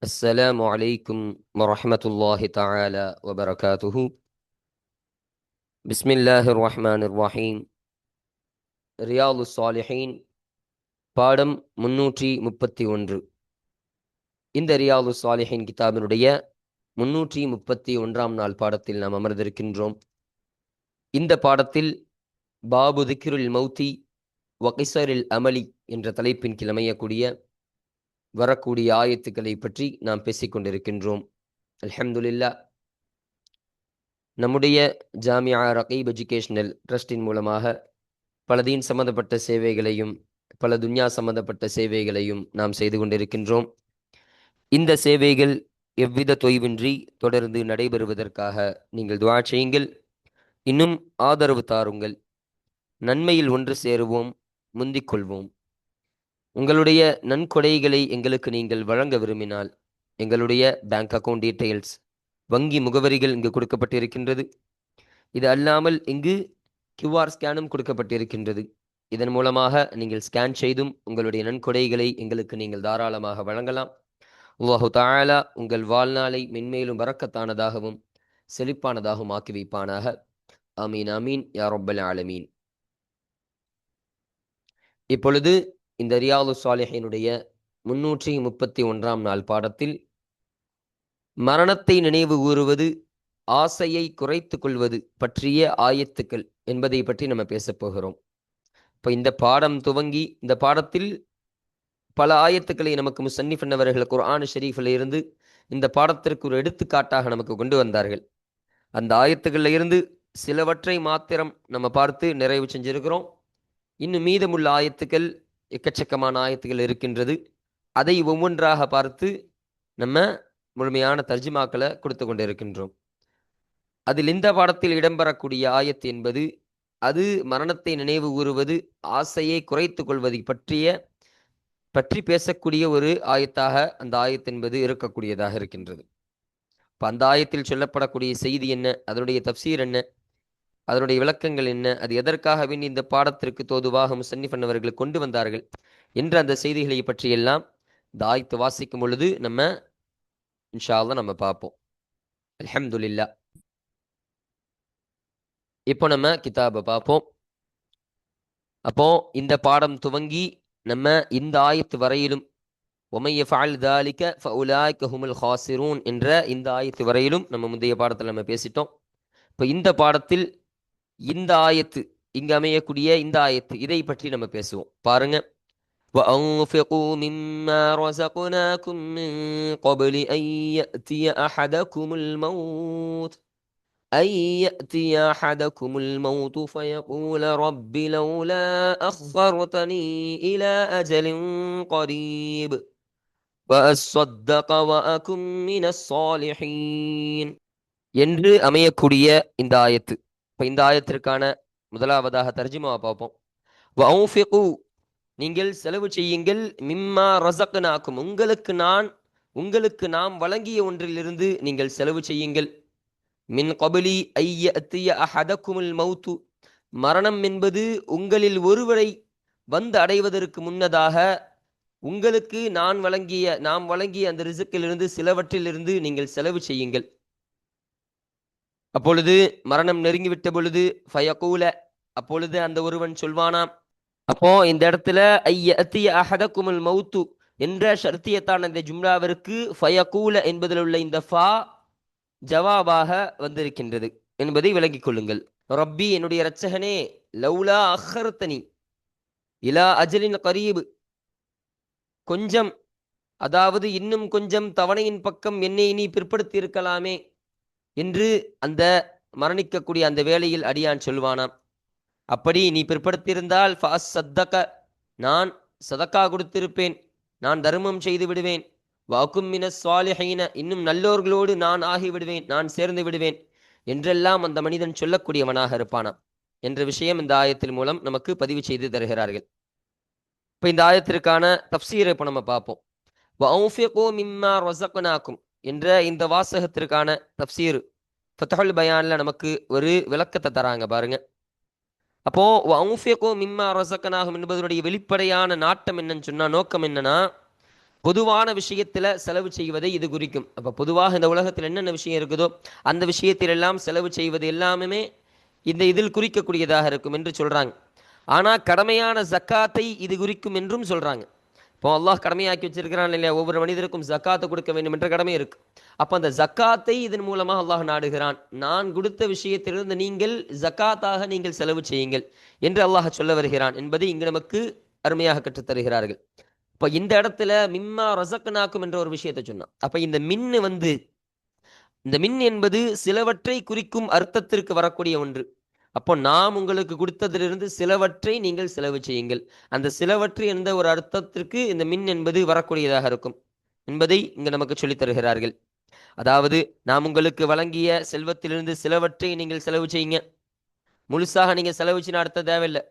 السلام عليكم ورحمة الله تعالى وبركاته. بسم الله الرحمن الرحيم. ரியாலு சாலிஹீன் பாடம் 331. இந்த ரியாலு சாலிஹீன் கிதாபினுடைய 331ஆம் நாள் பாடத்தில் நாம் அமர்ந்திருக்கின்றோம். இந்த பாடத்தில் பாபு திக்ருல் மௌத்தி வகிசரில் அமலி என்ற தலைப்பின் கீழ் அமையக்கூடிய வரக்கூடிய ஆயத்துக்களை பற்றி நாம் பேசிக்கொண்டிருக்கின்றோம். அல்ஹம்துலில்லாஹ். நம்முடைய ஜாமியா ரகீப் எஜுகேஷனல் ட்ரஸ்டின் மூலமாக பல தீன் சம்பந்தப்பட்ட சேவைகளையும் பல துன்யா சம்பந்தப்பட்ட சேவைகளையும் நாம் செய்து கொண்டிருக்கின்றோம். இந்த சேவைகள் எவ்வித தொய்வின்றி தொடர்ந்து நடைபெறுவதற்காக நீங்கள் துஆ செய்யுங்கள். இன்னும் ஆதரவு தாருங்கள். நன்மையில் ஒன்று சேருவோம், முந்திக் கொள்வோம். உங்களுடைய நன்கொடைகளை எங்களுக்கு நீங்கள் வழங்க விரும்பினால் எங்களுடைய பேங்க் அக்கவுண்ட் டீட்டெயில்ஸ், வங்கி முகவரிகள் இங்கு கொடுக்கப்பட்டிருக்கின்றது. இது அல்லாமல் இங்கு QR ஸ்கேனும் கொடுக்கப்பட்டிருக்கின்றது. இதன் மூலமாக நீங்கள் ஸ்கேன் செய்தும் உங்களுடைய நன்கொடைகளை எங்களுக்கு நீங்கள் தாராளமாக வழங்கலாம். அல்லாஹு தஆலா உங்கள் வாழ்நாளை மென்மேலும் பரக்கத்தானதாகவும் செழிப்பானதாகவும் ஆக்கி வைப்பானாக. ஆமீன் ஆமீன் யா ரப்பல் ஆலமீன். இப்பொழுது இந்த ரியாலு சாலிஹீனுடைய 331ஆம் நாள் பாடத்தில் மரணத்தை நினைவு கூறுவது, ஆசையை குறைத்து கொள்வது பற்றிய ஆயத்துக்கள் என்பதை பற்றி நம்ம பேசப் போகிறோம். இப்போ இந்த பாடம் துவங்கி இந்த பாடத்தில் பல ஆயத்துக்களை நமக்கு முசன்னிஃப் அவர்கள் குர்ஆன் ஷரீஃபில் இருந்து இந்த பாடத்திற்கு ஒரு எடுத்துக்காட்டாக நமக்கு கொண்டு வந்தார்கள். அந்த ஆயத்துக்களில் இருந்து சிலவற்றை மாத்திரம் நம்ம பார்த்து நிறைவு செஞ்சிருக்கிறோம். இன்னும் மீதமுள்ள ஆயத்துக்கள் எக்கச்சக்கமான ஆயத்துக்கள் இருக்கின்றது. அதை ஒவ்வொன்றாக பார்த்து நம்ம முழுமையான தர்ஜுமாக்களை கொடுத்து கொண்டிருக்கின்றோம். அதில் இந்த பாடத்தில் இடம்பெறக்கூடிய ஆயத்து என்பது அது மரணத்தை நினைவு கூறுவது, ஆசையை குறைத்து கொள்வதை பற்றி பேசக்கூடிய ஒரு ஆயத்தாக அந்த ஆயத்து என்பது இருக்கக்கூடியதாக இருக்கின்றது. இப்போ அந்த ஆயத்தில் சொல்லப்படக்கூடிய செய்தி என்ன, அதனுடைய தப்சீர் என்ன, அதனுடைய விளக்கங்கள் என்ன, அது எதற்காக வேண்டி இந்த பாடத்திற்கு தோதுவாக முசன்னிஃப் அவர்கள் கொண்டு வந்தார்கள் என்ற அந்த செய்திகளை பற்றியெல்லாம் இந்த ஆயத்து வாசிக்கும் பொழுது நம்ம இன்ஷா அல்லாஹ் நம்ம பார்ப்போம். அல்ஹம்துலில்லாஹ். இப்போ நம்ம கிதாபை பார்ப்போம். அப்போ இந்த பாடம் துவங்கி நம்ம இந்த ஆயத்து வரையிலும் وَمَن يَفْعَلْ ذَلِكَ فَأُولَٰئِكَ هُمُ الْخَاسِرُونَ என்ற இந்த ஆயத்து வரையிலும் நம்ம முந்தைய பாடத்தில் நம்ம பேசிட்டோம். இப்போ இந்த பாடத்தில் இந்த ஆயத்து இங்கு அமையக்கூடிய இந்த ஆயத்து இதை பற்றி நம்ம பேசுவோம். பாருங்க. وَأَنفِقُوا مِمَّا رَزَقْنَاكُم مِّن قَبْلِ أَن يَأْتِيَ أحدكم الموت فيقول رب لولا أخرتني إلى أجل قريب وأصدق وأكن من الصالحين என்று அமையக்கூடிய இந்த ஆயத்து. இப்போ இந்த ஆயத்திற்கான முதலாவதாக தர்ஜுமாவை பார்ப்போம். வஅன்ஃபிகு, நீங்கள் செலவு செய்யுங்கள், மிம்மா ரஸக்னாக்கும், உங்களுக்கு நாம் வழங்கிய ஒன்றிலிருந்து நீங்கள் செலவு செய்யுங்கள். மின் கபலி ஐயத்திய அஹதக்குமுல் மௌத்து, மரணம் என்பது உங்களில் ஒருவரை வந்து அடைவதற்கு முன்னதாக உங்களுக்கு நாம் வழங்கிய அந்த ரிசுக்கிலிருந்து சிலவற்றிலிருந்து நீங்கள் செலவு செய்யுங்கள். அப்பொழுது மரணம் நெருங்கிவிட்ட பொழுது ஃபயகூல, அப்பொழுது அந்த ஒருவன் சொல்வானாம். அப்போ இந்த இடத்துல ஐயத்திய அஹதக்குமுல் மௌத்து என்ற ஷர்த்தியத்தான இந்த ஜும்லாவிற்கு ஃபயகூல என்பதில் உள்ள இந்த ஃபா ஜவாபாக வந்திருக்கின்றது என்பதை விளங்கிக் கொள்ளுங்கள். ரப்பி, என்னுடைய இரட்சகனே, லௌலா அஹர்தனி இலா அஜலின் கரீப், கொஞ்சம், அதாவது இன்னும் கொஞ்சம் தவணையின் பக்கம் என்னை நீ பிற்படுத்தி இருக்கலாமே என்று அந்த மரணிக்கக்கூடிய அந்த வேளையில் அடியான் சொல்வானாம். அப்படி நீ பிற்படுத்தியிருந்தால் ஃபாஸ் சத்தக, நான் சதக்கா கொடுத்திருப்பேன், நான் தர்மம் செய்து விடுவேன். வாக்கும் மினஸ் சாலிஹீன, இன்னும் நல்லோர்களோடு நான் ஆகிவிடுவேன், நான் சேர்ந்து விடுவேன் என்றெல்லாம் அந்த மனிதன் சொல்லக்கூடியவனாக இருப்பானாம் என்ற விஷயம் இந்த ஆயத்தின் மூலம் நமக்கு பதிவு செய்து தருகிறார்கள். இப்போ இந்த ஆயத்திற்கான தப்சீரை இப்போ நம்ம பார்ப்போம். வஅன்ஃபிகு மிம்மா ரஸக்னாக்கும் என்ற இந்த வாசகத்திற்கான தப்சீர் ஃபத்ஹுல் பயான்ல நமக்கு ஒரு விளக்கத்தை தராங்க பாருங்க. அப்போ வஅன்ஃபிகு மிம்மா ரஸக்னாகும் என்பதனுடைய வெளிப்படையான நாட்டம் என்னன்னு சொன்னா, நோக்கம் என்னன்னா, பொதுவான விஷயத்தில் செலவு செய்வதை இது குறிக்கும். அப்போ பொதுவாக இந்த உலகத்தில் என்னென்ன விஷயம் இருக்குதோ அந்த விஷயத்தில் எல்லாம் செலவு செய்வது எல்லாமே இந்த இதில் குறிக்கக்கூடியதாக இருக்கும் என்று சொல்கிறாங்க. ஆனால் கடமையான ஜக்காத்தை இது குறிக்கும் என்றும் சொல்கிறாங்க. இப்போ அல்லாஹ் கடமையாக்கி வச்சிருக்கிறான் இல்லையா, ஒவ்வொரு மனிதருக்கும் ஜக்காத்தை கொடுக்க வேண்டும் என்ற கடமை இருக்கு. அப்போ அந்த ஜக்காத்தை இதன் மூலமாக அல்லாஹ் நாடுகிறான். நான் கொடுத்த விஷயத்திலிருந்து நீங்கள் ஜக்காத்தாக நீங்கள் செலவு செய்யுங்கள் என்று அல்லாஹ் சொல்ல வருகிறான் என்பதை இங்கு நமக்கு அருமையாக கற்றுத்தருகிறார்கள். இப்போ இந்த இடத்துல மிம்மா ரசக்னாக்கும் என்ற ஒரு விஷயத்தை சொன்னான். அப்போ இந்த மின் என்பது சிலவற்றை குறிக்கும் அர்த்தத்திற்கு வரக்கூடிய ஒன்று. அப்போ நாம் உங்களுக்கு கொடுத்ததிலிருந்து சிலவற்றை நீங்கள் செலவு செய்யுங்கள். அந்த சிலவற்றை என்ற ஒரு அர்த்தத்திற்கு இந்த மின் என்பது வரக்கூடியதாக இருக்கும் என்பதை இங்கு நமக்கு சொல்லித் தருகிறார்கள். அதாவது நாம் உங்களுக்கு வழங்கிய செல்வத்திலிருந்து சிலவற்றை நீங்கள் செலவு செய்யுங்க. முழுசாக நீங்கள் செலவு செய்ய அர்த்தம் தேவையில்லை.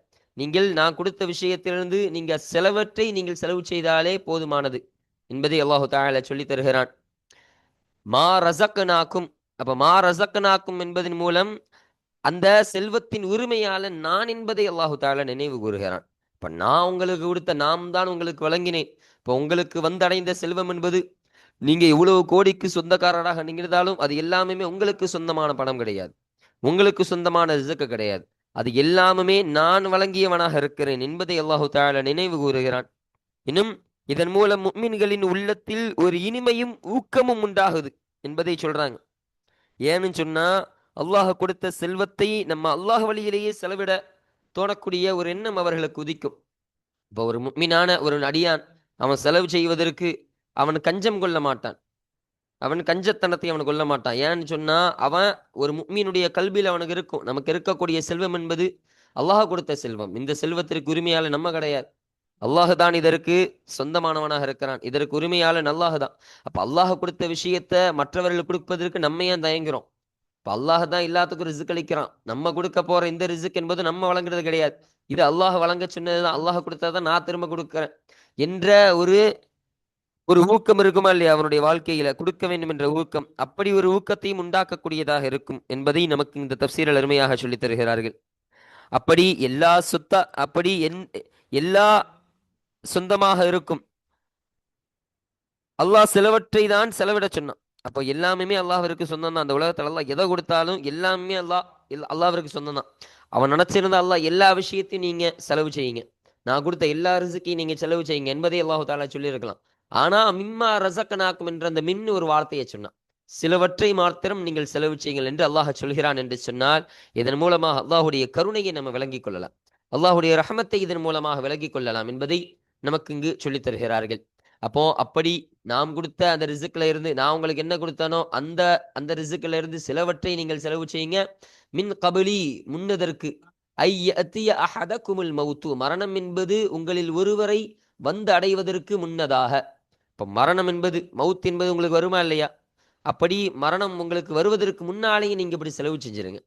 நான் கொடுத்த விஷயத்திலிருந்து நீங்கள் சிலவற்றை நீங்கள் செலவு செய்தாலே போதுமானது என்பதை அல்லாஹு தஆலா சொல்லி தருகிறான். மா ரஸக்னாக்கும். அப்ப மா ரஸக்னாக்கும் என்பதன் மூலம் அந்த செல்வத்தின் உரிமையாளன் நான் என்பதை அல்லாஹு தஆலா நினைவு கூறுகிறான். இப்ப நான் உங்களுக்கு கொடுத்த, நாம் தான் உங்களுக்கு வழங்கினேன். இப்போ உங்களுக்கு வந்தடைந்த செல்வம் என்பது நீங்க இவ்வளவு கோடிக்கு சொந்தக்காரராக இருந்தாலும் அது எல்லாமே உங்களுக்கு சொந்தமான பணம் கிடையாது, உங்களுக்கு சொந்தமான ரிஸ்க் கிடையாது. அது எல்லாமே நான் வழங்கியவனாக இருக்கிறேன் என்பதை அல்லாஹு தஆலா நினைவு கூறுகிறான். இன்னும் இதன் மூலம் முஃமின்களின் உள்ளத்தில் ஒரு இனிமையும் ஊக்கமும் உண்டாகுது என்பதை சொல்றாங்க. ஏன்னு சொன்னா அல்லாஹ் கொடுத்த செல்வத்தை நம்ம அல்லாஹ் வழியிலேயே செலவிட தோணக்கூடிய ஒரு எண்ணம் அவர்களுக்கு உதிக்கும். இப்போ ஒரு முஃமினான ஒரு அடியான் அவன் செலவு செய்வதற்கு அவன் கஞ்சம் கொள்ள மாட்டான், அவன் கஞ்சத்தனத்தை அவன் கொள்ள மாட்டான். ஏன்னு சொன்னா அவன் ஒரு முஃமினுடைய கல்வியில் அவனுக்கு இருக்கும், நமக்கு இருக்கக்கூடிய செல்வம் என்பது அல்லாஹ் கொடுத்த செல்வம். இந்த செல்வத்திற்கு உரிமையாளர் நம்ம கிடையாது, அல்லாஹ் தான் இதற்கு சொந்தமானவனாக இருக்கிறான், இதற்கு உரிமையாளன் அல்லாஹ் தான். அப்ப அல்லாஹ் கொடுத்த விஷயத்த மற்றவர்களுக்கு கொடுப்பதற்கு நம்ம ஏன் தயங்குறோம்? இப்ப அல்லாஹ் தான் எல்லாத்துக்கும் ரிஸ்க் அளிக்கிறான். நம்ம கொடுக்க போற இந்த ரிஸ்க் என்பது நம்ம வழங்குறது கிடையாது, இது அல்லாஹ் வழங்க சொன்னதுதான், அல்லாஹ் கொடுத்ததான் நான் திரும்ப கொடுக்கிறேன் என்ற ஒரு ஒரு ஊக்கம் இருக்குமா இல்லையா அவனுடைய வாழ்க்கையில, கொடுக்க வேண்டும் என்ற ஊக்கம். அப்படி ஒரு ஊக்கத்தையும் உண்டாக்கக்கூடியதாக இருக்கும் என்பதை நமக்கு இந்த தஃசீரில் அருமையாக சொல்லித் தருகிறார்கள். அப்படி அப்படி எல்லா சொந்தமாக இருக்கும். அல்லாஹ் சிலவற்றை தான் செலவிட சொன்னான். அப்போ எல்லாமே அல்லாஹ்விற்கு சொந்தம் தான். அந்த உலகத்தில் அல்லாஹ் எதை கொடுத்தாலும் எல்லாமே அல்லாஹ்விற்கு சொந்தம் தான். அவன் நினைச்சிருந்தா அல்லாஹ் எல்லா விஷயத்தையும் நீங்க செலவு செய்யுங்க, நான் கொடுத்த எல்லா ரிசுக்கையும் நீங்க செலவு செய்யுங்க என்பதை அல்லாஹு தாலா சொல்லியிருக்கலாம். ஆனா மிம்மா ரசக்கனாக்கும் என்ற அந்த மின் ஒரு வார்த்தையை சொன்னான். சிலவற்றை மாத்திரம் நீங்கள் செலவு செய்யுங்கள் என்று அல்லாஹ் சொல்கிறான் என்று சொன்னால் இதன் மூலமாக அல்லாஹுடைய கருணையை நம்ம விளங்கிக் கொள்ளலாம், அல்லாஹுடைய ரஹமத்தை இதன் மூலமாக விளங்கிக் கொள்ளலாம் என்பதை நமக்கு இங்கு சொல்லித் தருகிறார்கள். அப்போ அப்படி நாம் கொடுத்த அந்த ரிசுக்ல இருந்து, நான் உங்களுக்கு என்ன கொடுத்தானோ அந்த அந்த ரிசுக்ல இருந்து சிலவற்றை நீங்கள் செலவு செய்யுங்க. மின் கபலி, முன்னதற்கு, ஐயத்திய அஹதகுமுல் மௌத்து, மரணம் என்பது உங்களில் ஒருவரை வந்து அடைவதற்கு முன்னதாக. இப்போ மரணம் என்பது, மவுத் என்பது உங்களுக்கு வருமா இல்லையா? அப்படி மரணம் உங்களுக்கு வருவதற்கு முன்னாலேயே நீங்க இப்படி செலவு செஞ்சிருங்க.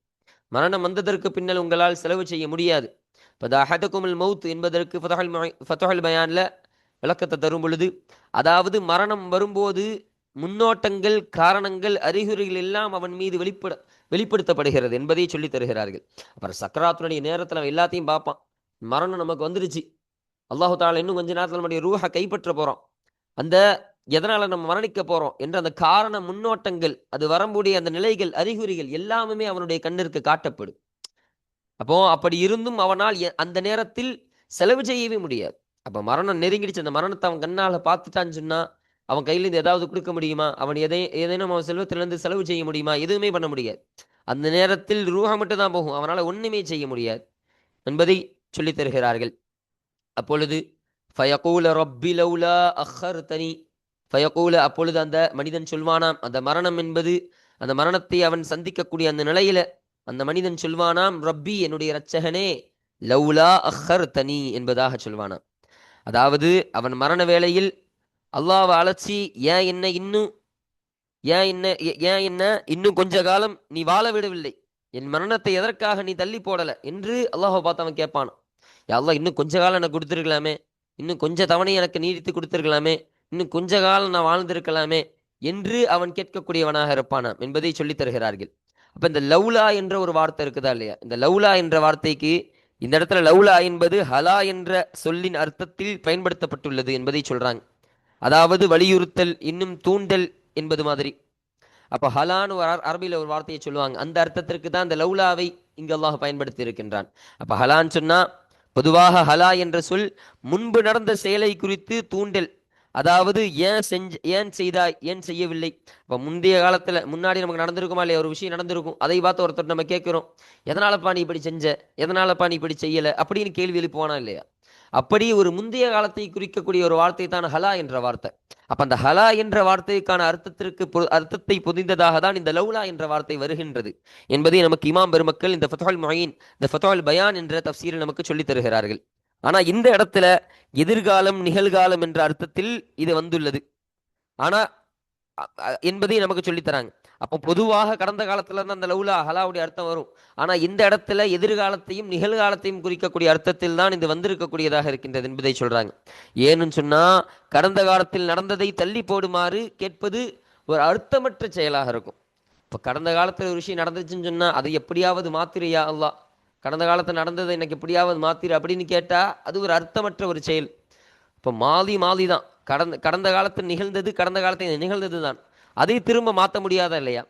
மரணம் வந்ததற்கு பின்னால் உங்களால் செலவு செய்ய முடியாது. இப்போ அஹதகுமுல் மவுத் என்பதற்கு ஃபத்ஹுல் பயான்ல விளக்கத்தை தரும் பொழுது, அதாவது மரணம் வரும்போது முன்னோட்டங்கள், காரணங்கள், அறிகுறிகள் எல்லாம் அவன் மீது வெளிப்படுத்தப்படுகிறது என்பதை சொல்லி தருகிறார்கள். அப்புறம் சக்கராத்துடைய நேரத்தில் அவன் எல்லாத்தையும் பார்ப்பான். மரணம் நமக்கு வந்துருச்சு, அல்லாஹு தாலா இன்னும் கொஞ்ச நேரத்தில் நம்முடைய ரூஹை கைப்பற்ற போறோம், அந்த எதனால நம்ம மரணிக்க போறோம் என்ற அந்த காரண முன்னோட்டங்கள், அது வரக்கூடிய அந்த நிலைகள், அறிகுறிகள் எல்லாமே அவனுடைய கண்ணிற்கு காட்டப்படும். அப்போ அப்படி இருந்தும் அவனால் அந்த நேரத்தில் செலவு செய்யவே முடியாது. அப்ப மரணம் நெருங்கிடுச்சு, அந்த மரணத்தை அவன் கண்ணால பார்த்துட்டான்னு சொன்னா அவன் கையிலிருந்து ஏதாவது கொடுக்க முடியுமா? அவன் ஏதேனும் அவன் செல்வத்திலிருந்து செலவு செய்ய முடியுமா? எதுவுமே பண்ண முடியாது. அந்த நேரத்தில் ரூஹா மட்டும் தான் போகும், அவனால ஒண்ணுமே செய்ய முடியாது என்பதை சொல்லித் தருகிறார்கள். அப்பொழுது ஃபயகூல ரப்பி லௌலா அஹ்ஹர்தனி, ஃபயகூல, அப்பொழுது அந்த மனிதன் சொல்வானாம், அந்த மரணம் என்பது, அந்த மரணத்தை அவன் சந்திக்கக்கூடிய அந்த நிலையில அந்த மனிதன் சொல்வானாம், ரப்பி, என்னுடைய இரட்சகனே, லௌலா அஹ்ஹர்தனி என்பதாக சொல்வானாம். அதாவது அவன் மரண வேளையில் அல்லாஹ்வை அழைச்சி, ஏன் என்ன இன்னும் கொஞ்ச காலம் நீ வாழ விடவில்லை, என் மரணத்தை எதற்காக நீ தள்ளி போடல என்று அல்லாஹ்வை பார்த்து அவன் கேட்பான். யா அல்லாஹ், இன்னும் கொஞ்ச காலம் எனக்கு கொடுத்துருக்கலாமே, இன்னும் கொஞ்ச தவணை எனக்கு நீடித்து கொடுத்திருக்கலாமே, இன்னும் கொஞ்ச காலம் நான் வாழ்ந்திருக்கலாமே என்று அவன் கேட்கக்கூடியவனாக இருப்பானாம் என்பதை சொல்லித் தருகிறார்கள். அப்ப இந்த லவ்லா என்ற ஒரு வார்த்தை இருக்குதா இல்லையா, இந்த லவ்லா என்ற வார்த்தைக்கு இந்த இடத்துல லவ்லா என்பது ஹலா என்ற சொல்லின் அர்த்தத்தில் பயன்படுத்தப்பட்டுள்ளது என்பதை சொல்றாங்க. அதாவது வலியுறுத்தல், இன்னும் தூண்டல் என்பது மாதிரி. அப்ப ஹலான்னு ஒரு அரபியில ஒரு வார்த்தையை சொல்லுவாங்க. அந்த அர்த்தத்திற்கு தான் இந்த லௌலாவை இங்கு அல்லாஹ் பயன்படுத்தி இருக்கின்றான். அப்ப ஹலான்னு சொன்னா பொதுவாக ஹலா என்ற சொல் முன்பு நடந்த செயலை குறித்து தூண்டல். அதாவது ஏன் செய்தாய், ஏன் செய்யவில்லை. இப்ப முந்தைய காலத்துல முன்னாடி நமக்கு நடந்திருக்குமா இல்லையா, ஒரு விஷயம் நடந்திருக்கும், அதை பார்த்து ஒருத்தர் நம்ம கேட்கிறோம், எதனாலப்பா நீ இப்படி செஞ்ச, எதனாலப்பா நீ இப்படி செய்யல அப்படின்னு கேள்வி எழுப்புவானா இல்லையா. அப்படி ஒரு முந்தைய காலத்தை குறிக்கக்கூடிய ஒரு வார்த்தை தான் ஹலா என்ற வார்த்தை. அப்ப அந்த ஹலா என்ற வார்த்தைக்கான அர்த்தத்தை பொதிந்ததாக தான் இந்த லௌலா என்ற வார்த்தை வருகின்றது என்பதை நமக்கு இமாம் பெருமக்கள் இந்த ஃபத்ஹுல் முயின், இந்த ஃபத்ஹுல் பயான் என்ற தஃசீரில் நமக்கு சொல்லித் தருகிறார்கள். ஆனா இந்த இடத்துல எதிர்காலம், நிகழ்காலம் என்ற அர்த்தத்தில் இது வந்துள்ளது. ஆனா என்பதை நமக்கு சொல்லித் தராங்க. அப்போ பொதுவாக கடந்த காலத்துல தான் அந்த லௌலா ஹலாவுடைய அர்த்தம் வரும். ஆனா இந்த இடத்துல எதிர்காலத்தையும் நிகழ்காலத்தையும் குறிக்கக்கூடிய அர்த்தத்தில் தான் இது வந்திருக்கக்கூடியதாக இருக்கின்றது என்பதை சொல்றாங்க. ஏன்னு சொன்னா கடந்த காலத்தில் நடந்ததை தள்ளி போடுமாறு கேட்பது ஒரு அர்த்தமற்ற செயலாக இருக்கும். இப்ப கடந்த காலத்துல ஒரு விஷயம் நடந்துச்சுன்னு சொன்னா அதை எப்படியாவது மாத்திரையா அல்லாஹ், கடந்த காலத்தில் நடந்ததை எனக்கு எப்படியாவது மாத்திரு அப்படின்னு கேட்டா அது ஒரு அர்த்தமற்ற ஒரு செயல். இப்போ மாதி தான், கடந்த கடந்த காலத்தில் நிகழ்ந்தது, கடந்த காலத்தில் நிகழ்ந்தது தான், அதை திரும்ப மாற்ற முடியாதா இல்லையா.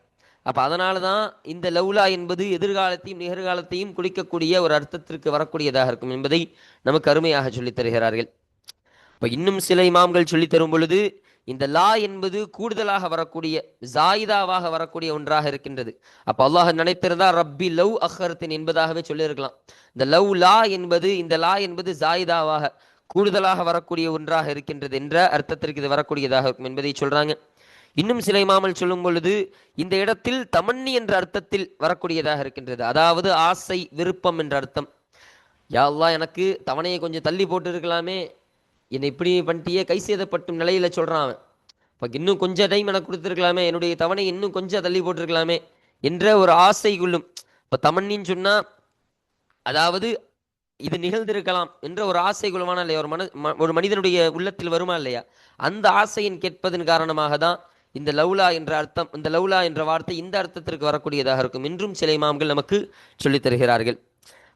அப்ப அதனால தான் இந்த லௌலா என்பது எதிர்காலத்தையும் நிகழ்காலத்தையும் குளிக்கக்கூடிய ஒரு அர்த்தத்திற்கு வரக்கூடியதாக இருக்கும் என்பதை நமக்கு அருமையாக சொல்லித் தருகிறார்கள். இப்ப இன்னும் சில இமாம்கள் சொல்லித் தரும் பொழுது இந்த லா என்பது கூடுதலாக வரக்கூடிய, ஜாயிதாவாக வரக்கூடிய ஒன்றாக இருக்கின்றது. அப்ப அல்லாஹ் நினைத்திருந்தா ரப்பி லவ் அஹ்ரத்தின் என்பதாகவே சொல்லியிருக்கலாம். இந்த லவ் லா என்பது, இந்த லா என்பது ஜாயிதாவாக கூடுதலாக வரக்கூடிய ஒன்றாக இருக்கின்றது என்ற அர்த்தத்திற்கு இது வரக்கூடியதாக இருக்கும் என்பதை சொல்றாங்க. இன்னும் சில இமாமல் சொல்லும் பொழுது இந்த இடத்தில் தமன்னி என்ற அர்த்தத்தில் வரக்கூடியதாக இருக்கின்றது. அதாவது ஆசை, விருப்பம் என்ற அர்த்தம். யா அல்லாஹ் எனக்கு தவணையை கொஞ்சம் தள்ளி போட்டு இருக்கலாமே, என்னை இப்படி பண்ணிட்டியே, கை சேதப்பட்டும் நிலையில சொல்றான் அவன். இப்போ இன்னும் கொஞ்சம் டைம் எனக்கு கொடுத்துருக்கலாமே, என்னுடைய தவணை இன்னும் கொஞ்சம் தள்ளி போட்டிருக்கலாமே என்ற ஒரு ஆசை கொள்ளும். இப்போ தமன்னின்னு சொன்னா அதாவது இது நிகழ்ந்திருக்கலாம் என்ற ஒரு ஆசை குலமான இல்லையா, ஒரு மனிதனுடைய உள்ளத்தில் வருமா இல்லையா, அந்த ஆசையின் கேட்பதன் காரணமாக தான் இந்த லௌலா என்ற அர்த்தம், இந்த லௌலா என்ற வார்த்தை இந்த அர்த்தத்திற்கு வரக்கூடியதாக இருக்கும் என்றும் சில இமாம்கள் நமக்கு சொல்லித் தருகிறார்கள்.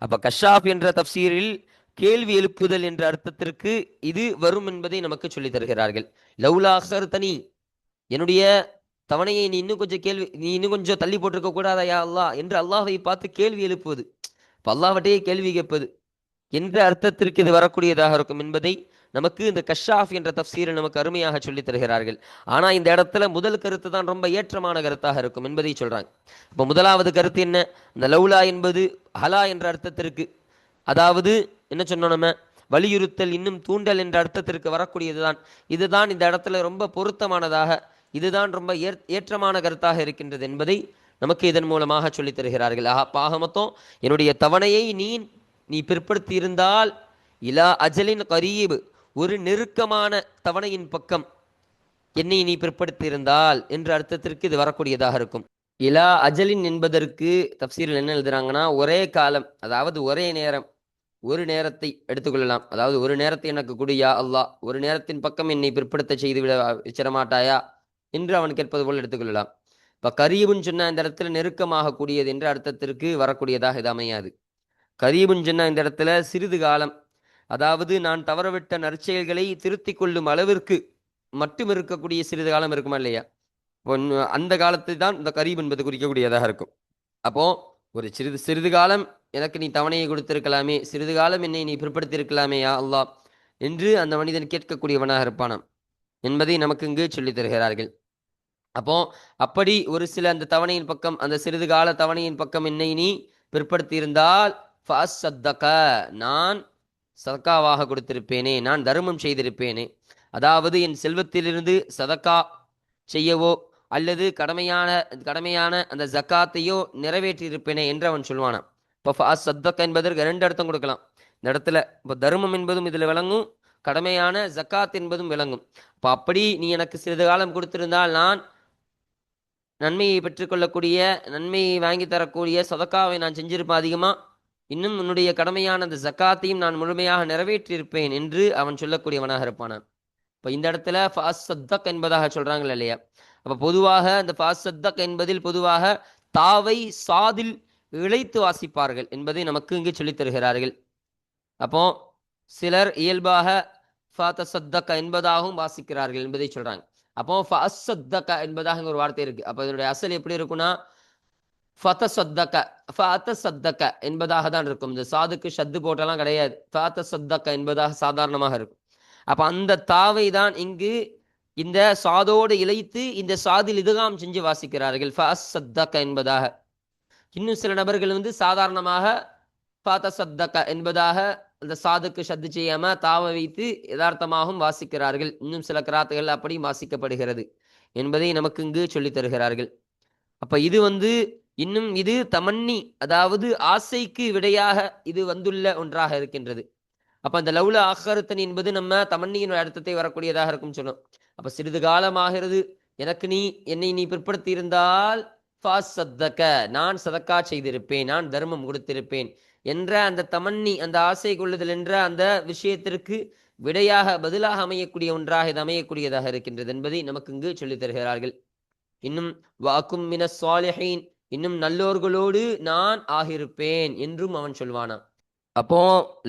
அப்ப கஷாப் என்ற தப்சீரில் கேள்வி எழுப்புதல் என்ற அர்த்தத்திற்கு இது வரும் என்பதை நமக்கு சொல்லித் தருகிறார்கள். லௌலா அஹ்சர்தனி, என்னுடைய தவணையை நீ இன்னும் கொஞ்சம் தள்ளி போட்டிருக்க கூடாதா யா அல்லாஹ் என்று அல்லாஹை பார்த்து கேள்வி எழுப்புவது, அல்லாஹ்விட்டையே கேள்வி கேட்பது என்ற அர்த்தத்திற்கு இது வரக்கூடியதாக இருக்கும் என்பதை நமக்கு இந்த கஷாஃப் என்ற தஃசீரில் நமக்கு அருமையாக சொல்லித் தருகிறார்கள். ஆனா இந்த இடத்துல முதல் கருத்து தான் ரொம்ப ஏற்றமான கருத்தாக இருக்கும் என்பதை சொல்றாங்க. இப்போ முதலாவது கருத்து என்ன, இந்த லௌலா என்பது ஹலா என்ற அர்த்தத்திற்கு, அதாவது என்ன சொன்னோம் நம்ம, வலியுறுத்தல், இன்னும் தூண்டல் என்ற அர்த்தத்திற்கு வரக்கூடியதுதான். இதுதான் இந்த இடத்துல ரொம்ப பொருத்தமானதாக, இதுதான் ரொம்ப ஏற்றமான கருத்தாக இருக்கின்றது என்பதை நமக்கு இதன் மூலமாக சொல்லித் தருகிறார்கள். ஆக மொத்தம் என்னுடைய தவணையை நீ பிற்படுத்தி இருந்தால் இலா அஜலின் கரீப், ஒரு நெருக்கமான தவணையின் பக்கம் என்னை நீ பிற்படுத்தி இருந்தால் என்ற அர்த்தத்திற்கு இது வரக்கூடியதாக இருக்கும். இலா அஜலின் என்பதற்கு தப்சீரில் என்ன எழுதுறாங்கன்னா, ஒரே காலம், அதாவது ஒரே நேரம், ஒரு நேரத்தை எடுத்துக்கொள்ளலாம். அதாவது ஒரு நேரத்தை எனக்கு குடியா அல்லாஹ், ஒரு நேரத்தின் பக்கம் என்னை பிற்படுத்த செய்து விட வச்சிடமாட்டாயா என்று அவன் கேட்பது போல் எடுத்துக்கொள்ளலாம். இப்ப கரீபுன்னு சொன்ன இந்த இடத்துல நெருக்கமாக கூடியது என்ற அர்த்தத்திற்கு வரக்கூடியதாக இது அமையாது. கரீபுன்னு சொன்ன இந்த இடத்துல சிறிது காலம், அதாவது நான் தவறவிட்ட நற்செயல்களை திருத்திக் கொள்ளும் அளவிற்கு மட்டும் இருக்கக்கூடிய சிறிது காலம் இருக்குமா இல்லையா, அந்த காலத்தை தான் இந்த கரீப் என்பது குறிக்கக்கூடியதாக இருக்கும். அப்போ ஒரு சிறிது காலம் எனக்கு நீ தவணையை கொடுத்திருக்கலாமே, சிறிது காலம் என்னை நீ பிற்படுத்தி இருக்கலாமே யா அல்லாஹ் என்று அந்த மனிதன் கேட்கக்கூடியவனாக இருப்பானாம் என்பதை நமக்கு இங்கு சொல்லித் தருகிறார்கள். அப்போ அப்படி ஒரு சில அந்த தவணையின் பக்கம், அந்த சிறிது கால தவணையின் பக்கம் என்னை நீ பிற்படுத்தி இருந்தால் நான் சதக்காவாக கொடுத்திருப்பேனே, நான் தர்மம் செய்திருப்பேனே. அதாவது என் செல்வத்திலிருந்து சதக்கா செய்யவோ அல்லது கடமையான அந்த ஜக்காத்தையோ நிறைவேற்றி இருப்பேனே என்று அவன் சொல்வானான். இப்போ சத்தக்கா என்பதற்கு 2 அர்த்தம் கொடுக்கலாம் இந்த இடத்துல. இப்போ தர்மம் என்பதும் இதில் விளங்கும், கடமையான ஜக்காத் என்பதும் விளங்கும். இப்போ அப்படி நீ எனக்கு சிறிது காலம் கொடுத்திருந்தால் நான் நன்மையை பெற்றுக்கொள்ளக்கூடிய, நன்மையை வாங்கி தரக்கூடிய சதக்காவை நான் செஞ்சிருப்பேன் அதிகமாக, இன்னும் உன்னுடைய கடமையான அந்த ஜக்காத்தையும் நான் முழுமையாக நிறைவேற்றியிருப்பேன் என்று அவன் சொல்லக்கூடியவனாக இருப்பானான். இப்போ இந்த இடத்துல ஃபாஸ் சத்தக் என்பதாக சொல்றாங்க இல்லையா. அப்போ பொதுவாக அந்த ஃபாஸ் சத்தக் என்பதில் பொதுவாக தாவை சாதில் இழைத்து வாசிப்பார்கள் என்பதை நமக்கு இங்கு சொல்லித் தருகிறார்கள். அப்போ சிலர் இயல்பாக ஃபதசத்தக என்பதாகவும் வாசிக்கிறார்கள் என்பதை சொல்றாங்க. அப்போ ஃபஅஸ்ஸத்தக என்பதாக ஒரு வார்த்தை இருக்கு. அப்போ இதனுடைய அசல் எப்படி இருக்கும்னா ஃபதசத்தக ஃபஅதசத்தக என்பதாக தான் இருக்கும். இந்த சாதுக்கு ஷத்து போட்டெல்லாம் கிடையாது. ஃபஅதசத்தக என்பதாக சாதாரணமாக இருக்கும். அப்ப அந்த தாவை தான் இங்கு இந்த சாதோடு இழைத்து இந்த சாதில் இதுகாம் செஞ்சு வாசிக்கிறார்கள். ஃபஅஸ்ஸத்தக என்பதாக. இன்னும் சில நபர்கள் சாதாரணமாக ஃபதசத்தக என்பதாக அந்த சாதுக்கு ஷத்து செய்யாம தாவை வைத்து யதார்த்தமாகவும் வாசிக்கிறார்கள். இன்னும் சில கிராத்துகள் அப்படி வாசிக்கப்படுகிறது என்பதை நமக்கு இங்கு சொல்லித் தருகிறார்கள். அப்ப இது இன்னும் இது தமன்னி, அதாவது ஆசைக்கு விடையாக இது வந்துள்ள ஒன்றாக இருக்கின்றது. அப்ப அந்த லவ்ல ஆஹ்ரத்தனி என்பது நம்ம தமன்னியின் அர்த்தத்தை வரக்கூடியதாக இருக்கும் சொன்னோம். அப்ப சிறிது காலமாகிறது, எனக்கு என்னை நீ பிற்படுத்தி இருந்தால் நான் சதக்கா செய்திருப்பேன், நான் தர்மம் கொடுத்திருப்பேன் என்ற அந்த தமன்னி, அந்த ஆசை கொள்ளுதல் என்ற அந்த விஷயத்திற்கு விடையாக பதிலாக அமையக்கூடிய ஒன்றாக இது அமையக்கூடியதாக இருக்கின்றது என்பதை நமக்கு இங்கு சொல்லித் தருகிறார்கள். இன்னும் வாக்கும் மின சாலிஹீன், இன்னும் நல்லோர்களோடு நான் ஆகியிருப்பேன் என்றும் அவன் சொல்வானாம். அப்போ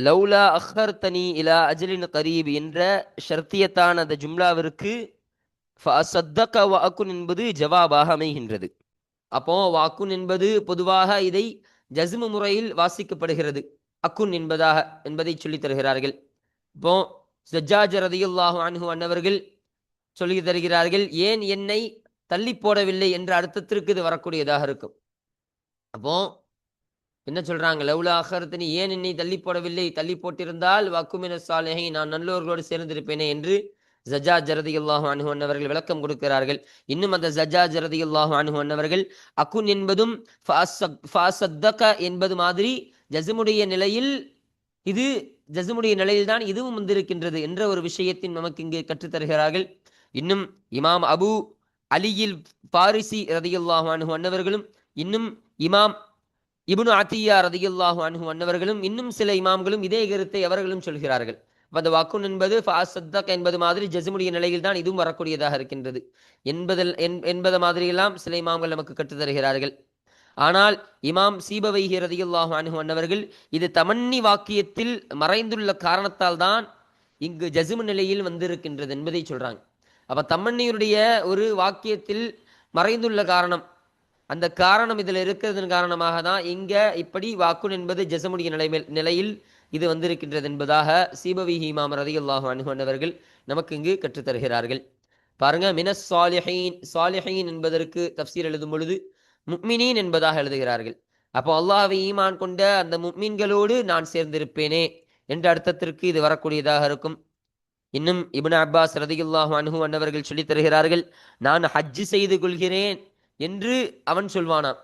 லவ்லா அஹ்ஹர்தனி இலா அஜலின் கரீப் என்ற ஷர்த்தியத்தான அந்த ஜும்லாவிற்கு ஃபஅஸத்தக வஅகுன் என்பது ஜவாபாக அமைகின்றது. அப்போ வாக்குன் என்பது பொதுவாக இதை ஜஸ்மு முறையில் வாசிக்கப்படுகிறது, அக்குன் என்பதை சொல்லித் தருகிறார்கள். இப்போ ஸஜ்ஜாஜ் ரலியல்லாஹு அன்ஹு அன்னவர்கள் சொல்லி தருகிறார்கள், ஏன் என்னை தள்ளி போடவில்லை என்ற அர்த்தத்திற்கு இது வரக்கூடியதாக இருக்கும். அப்போ என்ன சொல்றாங்க, லவ்லா அஹ்ஹர்தனி, ஏன் என்னை தள்ளி போடவில்லை, தள்ளி போட்டிருந்தால் வக்குமின சாலிஹீன், நான் நல்லோர்களோடு சேர்ந்திருப்பேனே என்று ஸஜ்ஜாஜ் ரலியல்லாஹு அன்ஹு அன்னவர்கள் விளக்கம் கொடுக்கிறார்கள். இன்னும் அந்த ஸஜ்ஜாஜ் ரலியல்லாஹு அன்ஹு அன்னவர்கள் அக்குன் என்பதும் ஃபஅஸத்தக என்பது மாதிரி ஜஸ்முடைய நிலையில் இது ஜஸ்முடைய நிலையில் தான் இதுவும் வந்திருக்கின்றது என்ற ஒரு விஷயத்தின் நமக்கு இங்கே கற்றுத்தருகிறார்கள். இன்னும் இமாம் அபு அலியில் பாரிசி ரதியல்லாஹு அன்ஹு அன்னவர்களும், இன்னும் இமாம் இப்னு அத்தியா ரதியல்லாஹு அன்ஹு அன்னவர்களும், இன்னும் சில இமாம்களும் இதே கருத்தை அவர்களும் சொல்கிறார்கள். அந்த வாக்குன் என்பது ஃபஅஸத்தக என்பது மாதிரி ஜஸ்முடைய நிலையில் தான் இதுவும் வரக்கூடியதாக இருக்கின்றது என்பது மாதிரியெல்லாம் சில இமாம்கள் நமக்கு கற்றுத்தருகிறார்கள். ஆனால் இமாம் சீபவைஹி ரதியல்லாஹு அன்ஹு அன்னவர்கள் இது தமன்னி வாக்கியத்தில் மறைந்துள்ள காரணத்தால் தான் இங்கு ஜஸ்மு நிலையில் வந்திருக்கின்றது என்பதை சொல்றாங்க. அப்ப தமன்னியுடைய ஒரு வாக்கியத்தில் மறைந்துள்ள காரணம், அந்த காரணம் இதில் இருக்கிறதன் காரணமாக தான் இங்க இப்படி வாக்குன் என்பது ஜஸ்முடைய நிலையில் இது வந்திருக்கின்றது என்பதாக சீபவிஹி இமாம் ரலியல்லாஹு அன்ஹு அன்னவர்கள் நமக்கு இங்கு கற்றுத்தருகிறார்கள். பாருங்க, மினஸ் சாலிஹீன், சாலிஹீன் என்பதற்கு தஃப்சீர் எழுதும் பொழுது முஃமினீன் என்பதாக எழுதுகிறார்கள். அப்போ அல்லாஹ்வை ஈமான் கொண்ட அந்த முஃமின்களோடு நான் சேர்ந்திருப்பேனே என்ற அர்த்தத்திற்கு இது வரக்கூடியதாக இருக்கும். இன்னும் இப்னு அப்பாஸ் ரலியல்லாஹு அன்ஹு அன்னவர்கள் சொல்லித் தருகிறார்கள், நான் ஹஜ் செய்து கொள்கிறேன் என்று அவன் சொல்வானாம்.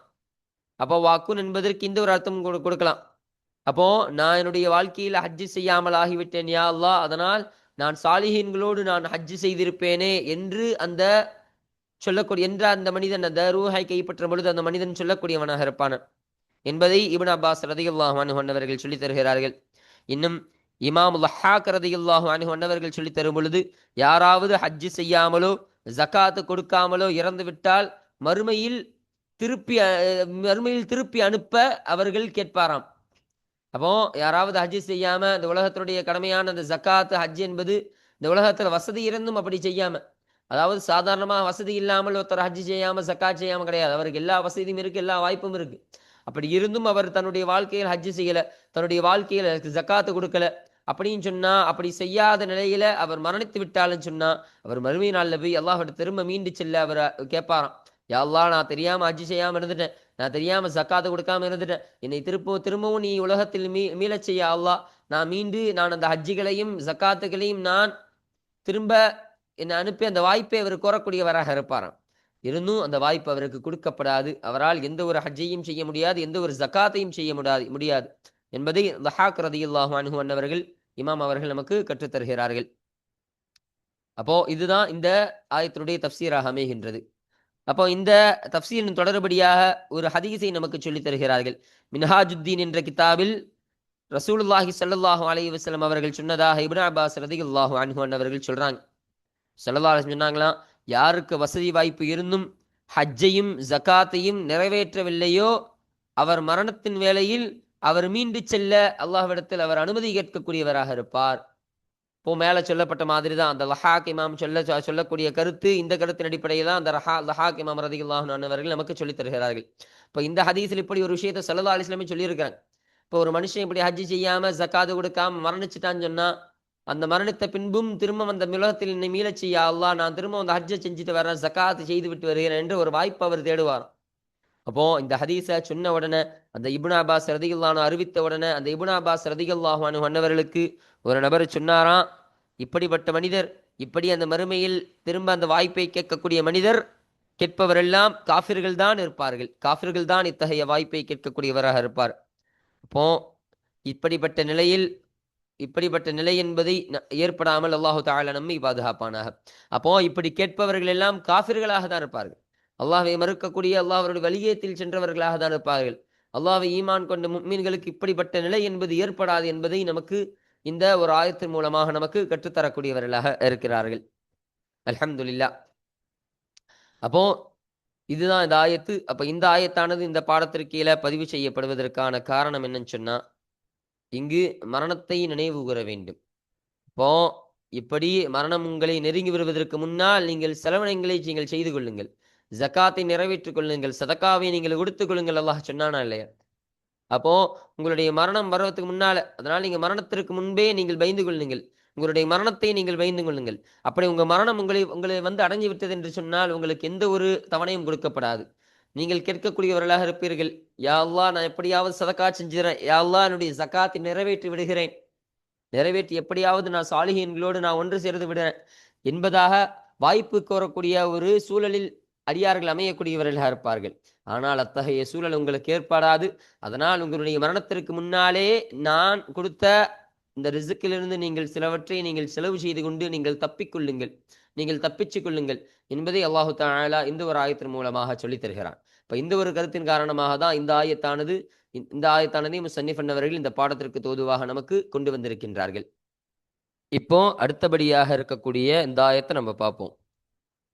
அப்போ வாக்குன் என்பதற்கு இந்த ஒரு அர்த்தம் கொடுக்கலாம். அப்போ நான் என்னுடைய வாழ்க்கையில் ஹஜ் செய்யாமல் ஆகிவிட்டேன் யா அல்லாஹ், அதனால் நான் சாலிஹீன்களோடு நான் ஹஜ் செய்திருப்பேனே என்று அந்த மனிதன் அந்த ரூஹை கைப்பற்றும் பொழுது அந்த மனிதன் சொல்லக்கூடியவனாக இருப்பான் என்பதை இப்னு அப்பாஸ் ரலியல்லாஹு அன்ஹு அன்னவர்கள் சொல்லித் தருகிறார்கள். இன்னும் இமாம் லஹாக் ரலியல்லாஹு அன்ஹு அன்னவர்கள் சொல்லித் தரும் பொழுது, யாராவது ஹஜ் செய்யாமலோ ஜகாத்து கொடுக்காமலோ இறந்து விட்டால் மறுமையில் திருப்பி அனுப்ப அவர்கள் கேட்பாராம். அப்போ யாராவது ஹஜ் செய்யாம இந்த உலகத்தினுடைய கடமையான அந்த ஜக்காத் ஹஜ் என்பது இந்த உலகத்துல வசதி இருந்தும் அப்படி செய்யாம, அதாவது சாதாரணமாக வசதி இல்லாமல் ஒருத்தர் ஹஜ் செய்யாம ஜக்காத் செய்யாம கிடையாது, அவருக்கு எல்லா வசதியும் இருக்கு, எல்லா வாய்ப்பும் இருக்கு. அப்படி இருந்தும் அவர் தன்னுடைய வாழ்க்கையில் ஹஜ் செய்யல, தன்னுடைய வாழ்க்கையில் ஜக்காத்து கொடுக்கல அப்படின்னு சொன்னா, அப்படி செய்யாத நிலையில அவர் மரணித்து விட்டாலும் சொன்னா, அவர் மறுமை நாள்ல போய் அல்லாஹ்விட திரும்ப மீண்டு செல்ல அவர் கேட்பாராம், யா அல்லாஹ், நான் தெரியாம ஹஜ் செய்யாம இருந்துட்டேன், நான் தெரியாம ஜக்காத்து கொடுக்காம இருந்துட்டேன், என்னை திரும்பவும் நீ உலகத்தில் மீளச் செய்ய அல்லாஹ், நான் அந்த ஹஜ்ஜுகளையும் ஜக்காத்துகளையும் நான் திரும்ப என்னை அனுப்பி அந்த வாய்ப்பை அவர் கோரக்கூடியவராக இருப்பாராம். இருந்தும் அந்த வாய்ப்பு அவருக்கு கொடுக்கப்படாது, அவரால் எந்த ஒரு ஹஜ்ஜையும் செய்ய முடியாது, எந்த ஒரு ஜக்காத்தையும் செய்ய முடியாது என்பதை லஹாக் ரலியல்லாஹு அன்ஹு அன்னவர்கள் இமாம் அவர்கள் நமக்கு கற்றுத்தருகிறார்கள். அப்போ இதுதான் இந்த ஆயத்தினுடைய தஃப்சீராக அமைகின்றது. அப்போ இந்த தஃப்சீரின் தொடர்படியாக ஒரு ஹதீஸை நமக்கு சொல்லித் தருகிறார்கள். மின்ஹாஜுத்தீன் என்ற கிதாபில் ரசூலுல்லாஹி ஸல்லல்லாஹு அலைஹி வஸல்லம் அவர்கள் சொன்னதாக இப்னு அப்பாஸ் ரலியல்லாஹு அன்ஹு அன்னவர்கள் சொல்றாங்க. ஸல்லல்லாஹு அலைஹி சொன்னாங்களாம், யாருக்கு வசதி வாய்ப்பு இருந்தும் ஹஜ்ஜையும் ஜகாத்தையும் நிறைவேற்றவில்லையோ அவர் மரணத்தின் வேளையில் அவர் மீண்டு செல்ல அல்லாஹ்விடத்தில் அவர் அனுமதி கேட்கக்கூடியவராக இருப்பார். இப்போ மேலே சொல்லப்பட்ட மாதிரி தான் அந்த லஹாக் இமாம் சொல்லக்கூடிய கருத்து, இந்த கருத்தின் அடிப்படையில் தான் அந்த லஹாக் இமாம் ரதியல்லாஹு அன்ஹு அவர்கள் நமக்கு சொல்லித் தருகிறார்கள். இப்போ இந்த ஹதீஸில் இப்படி ஒரு விஷயத்தை ஸல்லல்லாஹு அலைஹி வஸல்லம் சொல்லியிருக்கிறாங்க. இப்போ ஒரு மனுஷன் இப்படி ஹஜ்ஜி செய்யாம ஜக்காத்து கொடுக்காம மரணிச்சிட்டான்னு சொன்னா, அந்த மரணித்த பின்பும் திரும்ப அந்த உலகத்தில் என்னை மீளச் செய்ய அல்லாஹ், நான் திரும்ப அந்த ஹஜ்ஜை செஞ்சுட்டு வரேன், ஜக்காத்து செய்து விட்டு வருகிறேன் என்று ஒரு வாய்ப்பு அவர் தேடுவார். அப்போ இந்த ஹதீஸை சொன்ன உடனே அந்த இப்னு அப்பாஸ் ரதியல்லாஹு அன்ஹு அறிவித்த உடனே அந்த இப்னு அப்பாஸ் ரதியல்லாஹு அன்ஹு அன்னவர்களுக்கு ஒரு நபர் சொன்னாராம், இப்படிப்பட்ட மனிதர், இப்படி அந்த மறுமையில் திரும்ப அந்த வாய்ப்பை கேட்கக்கூடிய மனிதர், கேட்பவரெல்லாம் காஃபிர்கள் தான் இருப்பார்கள், காஃபிர்கள் தான் இத்தகைய வாய்ப்பை கேட்கக்கூடியவராக இருப்பார். அப்போ இப்படிப்பட்ட நிலை என்பதை ஏற்படாமல் அல்லாஹு தஆலா நம்மை பாதுகாப்பானாக. அப்போ இப்படி கேட்பவர்கள் எல்லாம் காஃபிர்களாக தான் இருப்பார்கள், அல்லாஹ்வை மறுக்கக்கூடிய அல்லாஹ்வுடைய வழியத்தில் சென்றவர்களாக தான் இருப்பார்கள். அல்லாஹ்வை ஈமான் கொண்ட முஃமின்களுக்கு இப்படிப்பட்ட நிலை என்பது ஏற்படாது என்பதை நமக்கு இந்த ஒரு ஆயத்தின் மூலமாக நமக்கு கற்றுத்தரக்கூடியவர்களாக இருக்கிறார்கள். அல்ஹம்துலில்லாஹ். அப்போ இதுதான் இந்த ஆயத்து. அப்ப இந்த ஆயத்தானது இந்த பாடத்திற்கு கீழே பதிவு செய்யப்படுவதற்கான காரணம் என்னன்னு சொன்னா, இங்கு மரணத்தை நினைவு கூற வேண்டும். இப்போ இப்படி மரணம் உங்களை நெருங்கி வருவதற்கு முன்னால் நீங்கள் செலவினங்களை நீங்கள் செய்து கொள்ளுங்கள், ஜக்காத்தை நிறைவேற்றிக் கொள்ளுங்கள், சதக்காவை நீங்கள் கொடுத்துக் கொள்ளுங்கள், அல்லாஹ் சொன்னானா இல்லையா? அப்போ உங்களுடைய மரணம் வர்றதுக்கு முன்னால, அதனால நீங்க மரணத்திற்கு முன்பே நீங்கள் பயந்து கொள்ளுங்கள், உங்களுடைய மரணத்தை நீங்கள் பயந்து கொள்ளுங்கள். அப்படி உங்க மரணம் உங்களை வந்து அடைஞ்சு விட்டது என்று சொன்னால் உங்களுக்கு எந்த ஒரு தவணையும் கொடுக்கப்படாது. நீங்கள் கேட்கக்கூடியவர்களாக இருப்பீர்கள், யா அல்லாஹ் நான் எப்படியாவது சதக்கா செஞ்சுறேன், யா அல்லாஹ் என்னுடைய ஜக்காத்தை நிறைவேற்றி விடுகிறேன், நிறைவேற்றி எப்படியாவது நான் சாலிஹீன்களோடு நான் ஒன்று சேர்ந்து விடுறேன் என்பதாக வாய்ப்பு கோரக்கூடிய ஒரு சூழலில் அடியார்கள் அமையக்கூடியவர்களாக இருப்பார்கள். ஆனால் அத்தகைய சூழல் உங்களுக்கு ஏற்படாது. அதனால் உங்களுடைய மரணத்திற்கு முன்னாலே நான் கொடுத்த இந்த ரிசுக்கிலிருந்து நீங்கள் சிலவற்றை நீங்கள் செலவு செய்து கொண்டு நீங்கள் தப்பிக்கொள்ளுங்கள், நீங்கள் தப்பிச்சுக் கொள்ளுங்கள் என்பதை அல்லாஹு தஆலா இந்த ஒரு ஆயத்தின் மூலமாக சொல்லித் தருகிறான். இப்ப இந்த ஒரு கருத்தின் காரணமாக தான் இந்த ஆயத்தானதை முஸன்னிஃப் அவர்கள் இந்த பாடத்திற்கு தோதுவாக நமக்கு கொண்டு வந்திருக்கின்றார்கள். இப்போ அடுத்தபடியாக இருக்கக்கூடிய இந்த ஆயத்தை நம்ம பார்ப்போம்.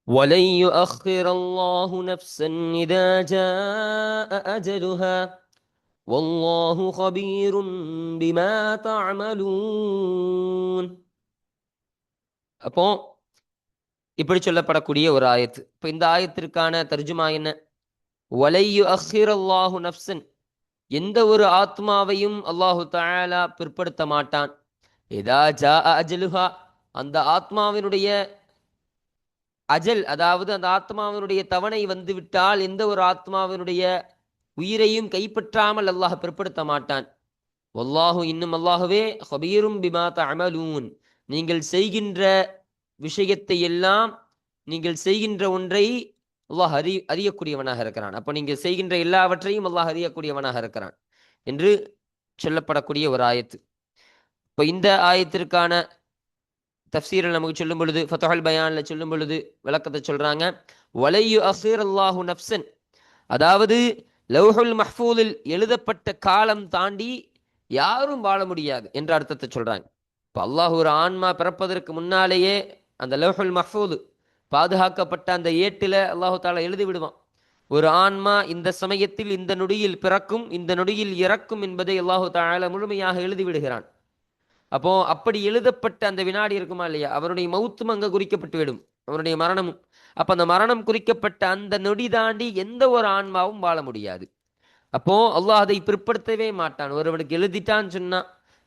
وَلَن يُؤَخِّرَ اللَّهُ نَفْسًا إِذَا جَاءَ أَجَلُهَا وَاللَّهُ خَبِيرٌ بِمَا تَعْمَلُونَ. அப்போ இப்படி சொல்லப்படக்கூடிய ஒரு ஆயத்து. இப்போ இந்த ஆயத்திற்கான தர்ஜுமா என்ன? وَلَن يُؤَخِّرَ اللَّهُ نَفْسًا, எந்த ஒரு ஆத்மாவையும் அல்லாஹு தஆலா பிற்படுத்த மாட்டான். இதா ஜாஅ அஜலுஹா, அந்த ஆத்மாவினுடைய அஜல், அதாவது அந்த ஆத்மாவினுடைய தவணை வந்து விட்டால் எந்த ஒரு ஆத்மாவினுடைய உயிரையும் கைப்பற்றாமல் அல்லாஹ் பிற்படுத்த மாட்டான். வல்லாஹு, இன்னும் அல்லாஹுவே, ஹபீரும் பிமா தஅமலூன், நீங்கள் செய்கின்ற விஷயத்தை எல்லாம், நீங்கள் செய்கின்ற ஒன்றை அல்லாஹ் அறியக்கூடியவனாக இருக்கிறான். அப்போ நீங்கள் செய்கின்ற எல்லாவற்றையும் அல்லாஹ் அறியக்கூடியவனாக இருக்கிறான் என்று சொல்லப்படக்கூடிய ஒரு ஆயத்து. இப்போ இந்த ஆயத்திற்கான தஃப்சீரில் நமக்கு சொல்லும் பொழுது, ஃபத்ஹுல் பயானில் சொல்லும் பொழுது விளக்கத்தை சொல்றாங்க. வலை யுஅஃகிர் அல்லாஹு நஃப்ஸன், அதாவது லவ்ஹுல் மஹ்ஃபூலில் எழுதப்பட்ட காலம் தாண்டி யாரும் வாழ முடியாது என்ற அர்த்தத்தை சொல்றாங்க. இப்போ அல்லாஹ் ஒரு ஆன்மா பிறப்பதற்கு முன்னாலேயே அந்த லவ்ஹுல் மஹ்ஃபூல் பாதுகாக்கப்பட்ட அந்த ஏட்டில் அல்லாஹு தஆலா எழுதி விடுவான், ஒரு ஆன்மா இந்த சமயத்தில் இந்த நொடியில் பிறக்கும், இந்த நொடியில் இறக்கும் என்பதை அல்லாஹு தஆலா முழுமையாக எழுதி விடுகிறான். அப்போ அப்படி எழுதப்பட்ட அந்த வினாடி இருக்குமா இல்லையா, அவருடைய மௌத்தும் அங்க குறிக்கப்பட்டு விடும், அவருடைய மரணமும். அப்ப அந்த மரணம் குறிக்கப்பட்ட அந்த நொடி தாண்டி எந்த ஒரு ஆன்மாவும் வாழ முடியாது. அப்போ அல்லாஹ் அதை பிற்படுத்தவே மாட்டான். ஒருவனுக்கு எழுதிட்டான்னு சொன்னா,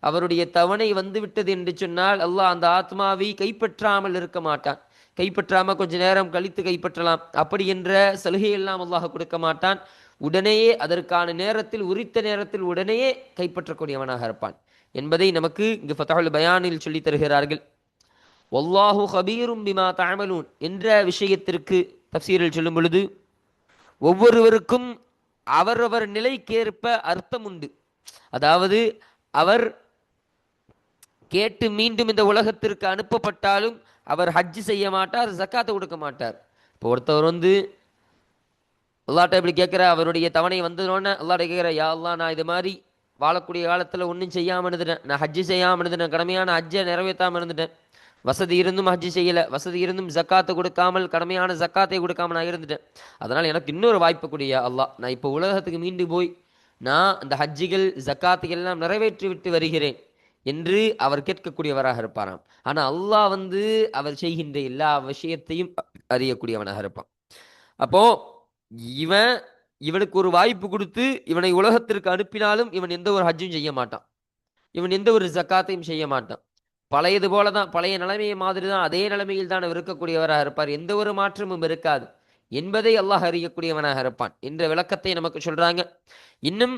அவருடைய தவணை வந்து விட்டது என்று சொன்னால் அல்லாஹ் அந்த ஆத்மாவை கைப்பற்றாமல் இருக்க மாட்டான். கைப்பற்றாம கொஞ்ச நேரம் கழித்து கைப்பற்றலாம், அப்படி என்ற சலுகையெல்லாம் அல்லாஹ் கொடுக்க மாட்டான். உடனேயே அதற்கான நேரத்தில், உரித்த நேரத்தில் உடனேயே கைப்பற்றக்கூடியவனாக இருப்பான் என்பதை நமக்கு இங்கு ஃபத்ஹுல் பயானில் சொல்லி தருகிறார்கள். வல்லாஹு ஹபீரும் பிமா தஅமலூன் என்ற விஷயத்திற்கு தஃப்சீரில் சொல்லும் பொழுது, ஒவ்வொருவருக்கும் அவரவர் நிலைக்கேற்ப அர்த்தம் உண்டு. அதாவது அவர் கேட்டு மீண்டும் இந்த உலகத்திற்கு அனுப்பப்பட்டாலும் அவர் ஹஜ்ஜு செய்ய மாட்டார், ஜக்காத்தை கொடுக்க மாட்டார். இப்போ ஒருத்தவர் வந்து அல்லாஹ்ட்ட இப்படி கேட்குற, அவருடைய தவணை வந்ததோடனே அல்லாஹ்ட்ட கேட்குற, யா அல்லாஹ் நான் இது மாதிரி வாழக்கூடிய காலத்தில் ஒன்றும் செய்யாமல் இருந்துட்டேன், நான் ஹஜ்ஜு செய்யாமல் இருந்துட்டேன், கடமையான ஹஜ்ஜை நிறைவேற்றாமல் இருந்துட்டேன், வசதி இருந்தும் ஹஜ்ஜு செய்யலை, வசதி இருந்தும் ஜக்காத்தை கொடுக்காமல், கடமையான ஜக்காத்தை கொடுக்காமல் நான் இருந்துட்டேன், அதனால் எனக்கு இன்னொரு வாய்ப்பு கூடிய அல்லாஹ், நான் இப்போ உலகத்துக்கு மீண்டு போய் நான் இந்த ஹஜ்ஜிகள் ஜக்காத்துகள் எல்லாம் நிறைவேற்றி விட்டு வருகிறேன் என்று அவர் கேட்கக்கூடியவராக இருப்பாராம். ஆனா அல்லாஹ் அவர் செய்கின்ற எல்லா விஷயத்தையும் அறியக்கூடியவனாக இருப்பான். அப்போ இவன் இவனுக்கு ஒரு வாய்ப்பு கொடுத்து இவனை உலகத்திற்கு அனுப்பினாலும் இவன் எந்த ஒரு ஹஜ்ஜும் செய்ய மாட்டான். இவன் எந்த ஒரு ஜக்காத்தையும் செய்ய மாட்டான். பழையது போல தான், பழைய நிலைமையை மாதிரி தான், அதே நிலைமையில் தான் அவர் இருக்கக்கூடியவராக இருப்பார். எந்த ஒரு மாற்றமும் இருக்காது என்பதை அல்லாஹ் அறியக்கூடியவனாக இருப்பான் என்ற விளக்கத்தை நமக்கு சொல்றாங்க. இன்னும்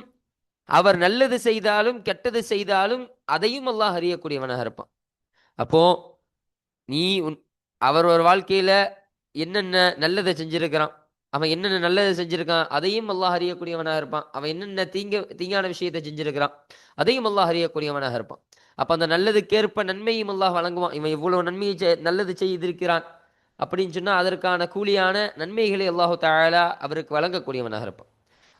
அவர் நல்லது செய்தாலும் கெட்டது செய்தாலும் அதையும் அல்லாஹ் அறியக்கூடியவனாக இருப்பான். அப்போ நீ அவர் ஒரு வாழ்க்கையில என்னென்ன நல்லதை செஞ்சிருக்கிறான், அவன் என்னென்ன நல்லதை செஞ்சிருக்கான் அதையும் அல்லாஹ் அறியக்கூடியவனாக இருப்பான். அவன் என்னென்ன தீங்கான விஷயத்தை செஞ்சிருக்கிறான் அதையும் அல்லாஹ் அறியக்கூடியவனாக இருப்பான். அப்ப அந்த நல்லதுக்கேற்ப நன்மையும் அல்லாஹ் வழங்குவான். இவன் இவ்வளவு நன்மையை நல்லது செய்திருக்கிறான் அப்படின்னு சொன்னா அதற்கான கூலியான நன்மைகளை அல்லாஹு தஆலா அவருக்கு வழங்கக்கூடியவனாக இருப்பான்.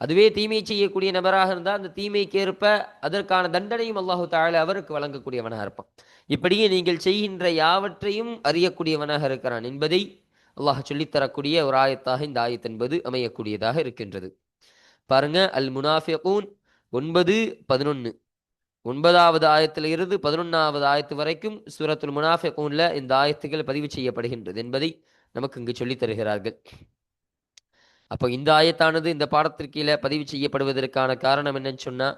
அதுவே தீமை செய்யக்கூடிய நபராக இருந்தால் அந்த தீமைக்கேற்ப அதற்கான தண்டனையும் அல்லாஹு தஆலா அவருக்கு வழங்கக்கூடியவனாக இருப்பான். இப்படியே நீங்கள் செய்கின்ற யாவற்றையும் அறியக்கூடியவனாக இருக்கிறான் என்பதை அல்லாஹ் சொல்லித்தரக்கூடிய ஒரு ஆயத்தாக இந்த ஆயத் என்பது அமையக்கூடியதாக இருக்கின்றது. பாருங்க, அல் முனாஃபிகூன் 9-11, 9வது ஆயத்தில் இருந்து 11வது ஆயத்து வரைக்கும் சூரத்துல் முனாஃபிகூன்ல இந்த ஆயத்துகள் பதிவு செய்யப்படுகின்றது என்பதை நமக்கு இங்கு சொல்லித் தருகிறார்கள். அப்போ இந்த ஆயத்தானது இந்த பாடத்திற்கு கீழே பதிவு செய்யப்படுவதற்கான காரணம் என்னன்னு சொன்னா,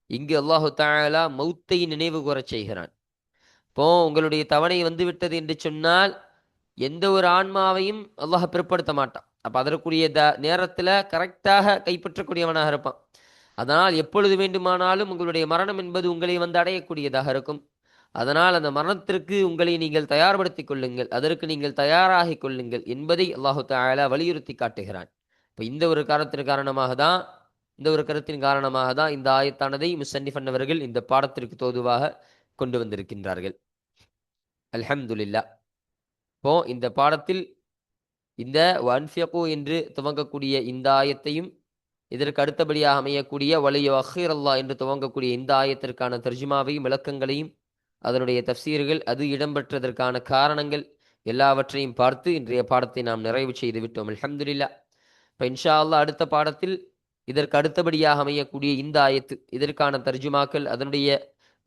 இங்கு அல்லாஹு தஆலா மௌத்தை நினைவு கூறச் செய்கிறான். இப்போ உங்களுடைய தவணை வந்துவிட்டது என்று சொன்னால் எந்த ஒரு ஆன்மாவையும் அல்லாஹ் பிற்படுத்த மாட்டான். அப்ப அதற்குரிய நேரத்துல கரெக்டாக கைப்பற்றக்கூடியவனாக இருப்பான். அதனால் எப்பொழுது வேண்டுமானாலும் உங்களுடைய மரணம் என்பது உங்களை அடையக்கூடியதாக இருக்கும். அதனால் அந்த மரணத்திற்கு உங்களை நீங்கள் தயார்படுத்திக் கொள்ளுங்கள், அதற்கு நீங்கள் தயாராகிக் கொள்ளுங்கள் என்பதை அல்லாஹு தஆலா வலியுறுத்தி காட்டுகிறான். இப்போ இந்த ஒரு கருத்தின் காரணமாக தான் இந்த ஆயத்தானதை முஸன்னிஃப் அவர்கள் இந்த பாடத்திற்கு தோதுவாக கொண்டு வந்திருக்கின்றார்கள். அல்ஹம்துலில்லாஹ். இப்போ இந்த பாடத்தில் இந்த வன்ஃபியகு என்று துவங்கக்கூடிய இந்த ஆயத்தையும் இதற்கு அடுத்தபடியாக அமையக்கூடிய வலியோ அஹீர் அல்லாஹ் என்று துவங்கக்கூடிய இந்த ஆயத்திற்கான தர்ஜுமாவையும் விளக்கங்களையும் அதனுடைய தஃசீர்கள் அது இடம்பெற்றதற்கான காரணங்கள் எல்லாவற்றையும் பார்த்து இன்றைய பாடத்தை நாம் நிறைவு செய்து விட்டோம். அல்ஹம்துலில்லாஹ். இப்போ இன்ஷா அல்லாஹ் அடுத்த பாடத்தில் இதற்கு அடுத்தபடியாக அமையக்கூடிய இந்த ஆயத்து, இதற்கான தர்ஜுமாக்கள், அதனுடைய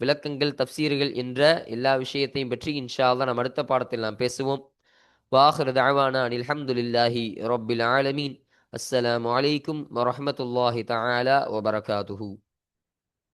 விளக்கங்கள், தஃசீர்கள் என்ற எல்லா விஷயத்தையும் பற்றி இன்ஷா அல்லாஹ் நாம் அடுத்த பாடத்தில் நாம் பேசுவோம். வாஹிரு தஅவானா அனில் ஹம்துலில்லாஹி ரப்பில் ஆலமீன். அஸ்ஸலாமு அலைக்கும் வரஹ்மத்துல்லாஹி தஆலா வபரகாதுஹு.